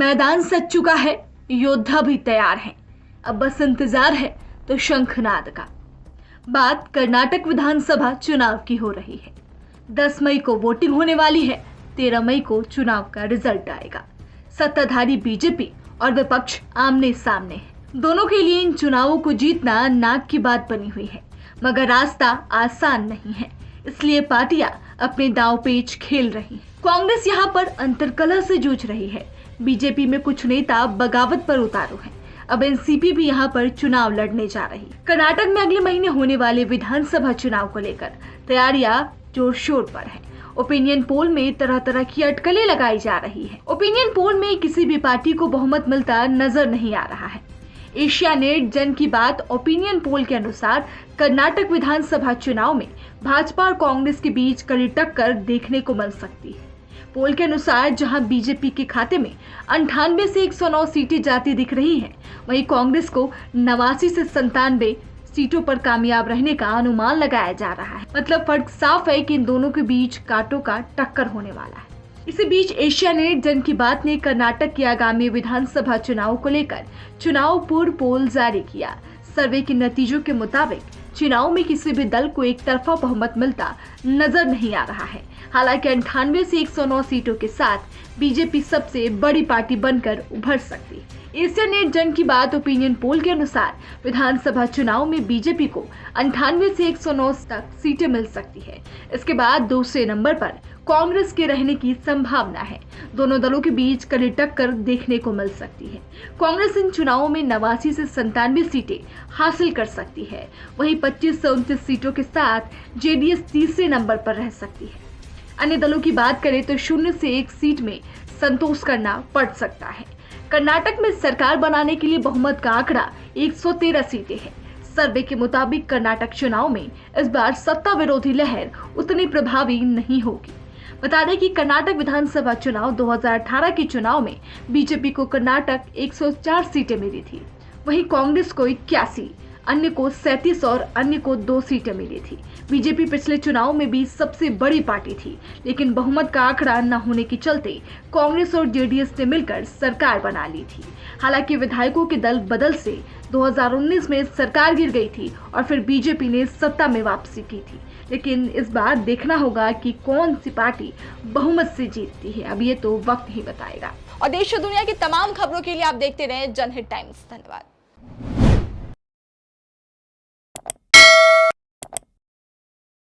मैदान सज चुका है, योद्धा भी तैयार हैं। अब बस इंतजार है तो शंखनाद का। बात कर्नाटक विधानसभा चुनाव की हो रही है। 10 मई को वोटिंग होने वाली है। 13 मई को चुनाव का रिजल्ट आएगा। सत्ताधारी बीजेपी और विपक्ष आमने सामने है। दोनों के लिए इन चुनावों को जीतना नाक की बात बनी हुई है, मगर रास्ता आसान नहीं है। इसलिए पार्टियां अपने दांव पेच खेल रही हैं। कांग्रेस यहाँ पर अंतर्कलह से जूझ रही है। बीजेपी में कुछ नेता बगावत पर उतारू हैं। अब एनसीपी भी यहाँ पर चुनाव लड़ने जा रही है। कर्नाटक में अगले महीने होने वाले विधानसभा चुनाव को लेकर तैयारियां जोर शोर पर है। ओपिनियन पोल में तरह तरह की अटकलें लगाई जा रही है। ओपिनियन पोल में किसी भी पार्टी को बहुमत मिलता नजर नहीं आ रहा है। एशियानेट जन की बात ओपिनियन पोल के अनुसार कर्नाटक विधानसभा चुनाव में भाजपा और कांग्रेस के बीच कड़ी टक्कर देखने को मिल सकती है। पोल के अनुसार जहां बीजेपी के खाते में 98 से 109 सीटें जाती दिख रही हैं, वहीं कांग्रेस को 89 से 97 सीटों पर कामयाब रहने का अनुमान लगाया जा रहा है। मतलब फर्क साफ है कि इन दोनों के बीच कांटों का टक्कर होने वाला है। इसी बीच एशियानेट जन की बात ने कर्नाटक के आगामी विधानसभा चुनाव को लेकर चुनाव पूर्व पोल जारी किया। सर्वे के नतीजों के मुताबिक चुनाव में किसी भी दल को एक तरफा बहुमत मिलता नजर नहीं आ रहा है। हालांकि 98 से 109 सीटों के साथ बीजेपी सबसे बड़ी पार्टी बनकर उभर सकती है। एशियानेट जन की बात ओपिनियन पोल के अनुसार विधानसभा चुनाव में बीजेपी को 98 से 109 तक सीटें मिल सकती है। इसके बाद दूसरे नंबर पर कांग्रेस के रहने की संभावना है। दोनों दलों के बीच कड़ी टक्कर देखने को मिल सकती है। कांग्रेस इन चुनावों में 89 से 97 सीटें हासिल कर सकती है। वहीं 25 से 29 सीटों के साथ जेडीएस तीसरे नंबर पर रह सकती है। अन्य दलों की बात करें तो 0 से 1 सीट में संतोष करना पड़ सकता है। कर्नाटक में सरकार बनाने के लिए बहुमत का आंकड़ा 113 सीटें है। सर्वे के मुताबिक कर्नाटक चुनाव में इस बार सत्ता विरोधी लहर उतनी प्रभावी नहीं होगी। बता दें कि कर्नाटक विधानसभा चुनाव 2018 के चुनाव में बीजेपी को कर्नाटक 104 सीटें मिली थी। वहीं कांग्रेस को 81, अन्य को 37 और अन्य को 2 सीटें मिली थी। बीजेपी पिछले चुनाव में भी सबसे बड़ी पार्टी थी, लेकिन बहुमत का आंकड़ा न होने के चलते कांग्रेस और जेडीएस ने मिलकर सरकार बना ली थी। हालांकि विधायकों के दल बदल से 2019 में सरकार गिर गई थी और फिर बीजेपी ने सत्ता में वापसी की थी। लेकिन इस बार देखना होगा कि कौन सी पार्टी बहुमत से जीतती है। अब ये तो वक्त ही बताएगा। और देश और दुनिया की तमाम खबरों के लिए आप देखते रहें जनहित टाइम्स। धन्यवाद।